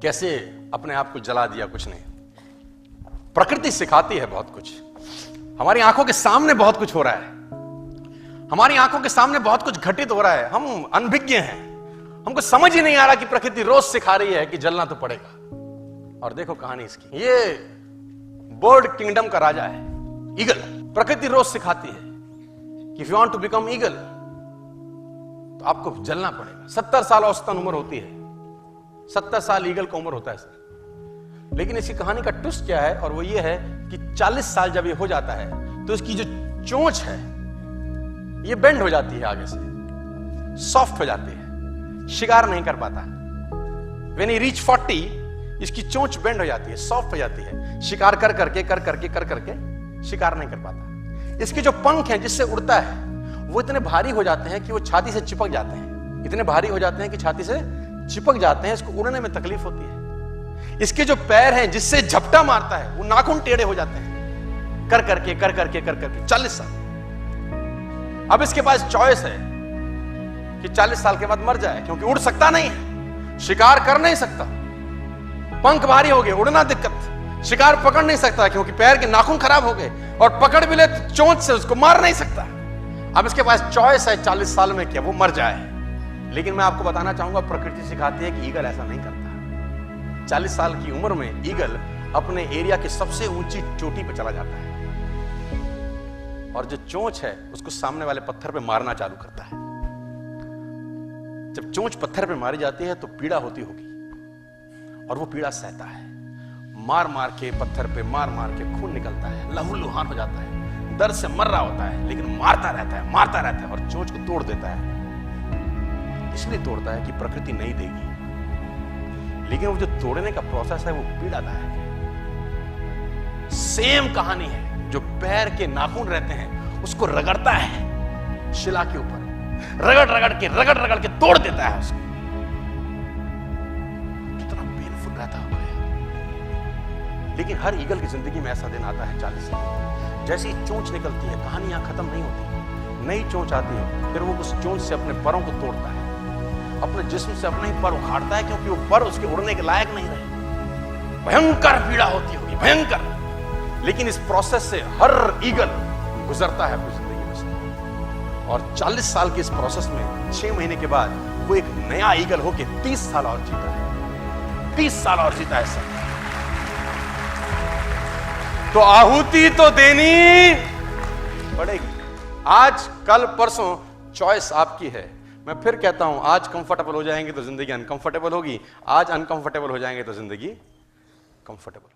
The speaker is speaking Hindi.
कैसे अपने आप को जला दिया कुछ नहीं। प्रकृति सिखाती है बहुत कुछ। हमारी आंखों के सामने बहुत कुछ हो रहा है, हमारी आंखों के सामने बहुत कुछ घटित हो रहा है, हम अनभिज्ञ हैं, हमको समझ ही नहीं आ रहा कि प्रकृति रोज सिखा रही है कि जलना तो पड़ेगा। और देखो कहानी इसकी, ये बर्ड किंगडम का राजा है ईगल। प्रकृति रोज सिखाती है कि if you want to become eagle तो आपको जलना पड़ेगा। 70 साल औसतन उम्र होती है, 70 साल ईगल का उम्र होता है सर। लेकिन इसकी कहानी का ट्विस्ट क्या है, और वो ये है कि 40 साल जब ये हो जाता है तो इसकी जो चोंच है ये बेंड हो जाती है, आगे से सॉफ्ट हो जाती है, शिकार नहीं कर पाता। When he reach 40 इसकी चोंच बेंड हो जाती है, सॉफ्ट हो जाती है, शिकार कर करके शिकार नहीं कर पाता। इसके जो पंख हैं जिससे उड़ता है वो इतने भारी हो जाते हैं कि वो छाती से चिपक जाते हैं, इतने भारी हो जाते हैं कि छाती से चिपक जाते हैं, इसको उड़ने में तकलीफ होती है। इसके जो पैर हैं जिससे झपटा मारता है वो नाखून टेढ़े हो जाते हैं, कर करके 40 साल। अब इसके पास चॉइस है कि 40 साल के बाद मर जाए, क्योंकि उड़ सकता नहीं है, शिकार कर नहीं सकता, पंख भारी हो गए, उड़ना दिक्कत, शिकार पकड़ नहीं सकता क्योंकि पैर के नाखून खराब हो गए, और पकड़ भी ले तो चोंच से उसको मार नहीं सकता। अब इसके पास चॉइस है 40 साल में क्या वो मर जाए। लेकिन मैं आपको बताना चाहूंगा, प्रकृति सिखाती है कि ईगल ऐसा नहीं करता। 40 साल की उम्र में ईगल अपने एरिया की सबसे ऊंची चोटी पर चला जाता है और जो चोंच है उसको सामने वाले पत्थर पे मारना चालू करता है। जब चोंच पत्थर पे मारी जाती है तो पीड़ा होती होगी, और वो पीड़ा सहता है, मार मार के पत्थर पे मार के खून निकलता है, लहूलुहान हो जाता है, दर्द से मर रहा होता है, लेकिन मारता रहता है और चोंच को तोड़ देता है। इसलिए तोड़ता है कि प्रकृति नहीं देगी, लेकिन वो जो तोड़ने का प्रोसेस है वो पीड़ादायक है। सेम कहानी है, जो पैर के नाखून रहते हैं उसको रगड़ता है शिला के ऊपर, रगड़ के तोड़ देता है उसको। कितना पेनफुल रहता होगा यार। लेकिन हर ईगल की जिंदगी में ऐसा दिन आता है 40 साल। जैसे ही चोंच निकलती है, कहानी यहां खत्म नहीं होती, नई चोंच आती है, फिर वो उस चोंच से अपने परों को तोड़ता है, अपने जिस्म से अपने ही पर उखाड़ता है, क्योंकि वो पर उसके उड़ने के लायक नहीं रहे। भयंकर पीड़ा होती होगी, भयंकर। लेकिन इस प्रोसेस से हर ईगल गुजरता है अपनी जिंदगी में से, और 40 साल के इस प्रोसेस में 6 महीने के बाद वो एक नया ईगल होके 30 साल और जीता है, 30 साल और जीता है सर। तो आहुति तो देनी पड़ेगी। आज कल परसों चॉइस आपकी है। मैं फिर कहता हूं, आज कंफर्टेबल हो जाएंगे तो जिंदगी अनकंफर्टेबल होगी, आज अनकंफर्टेबल हो जाएंगे तो जिंदगी कंफर्टेबल।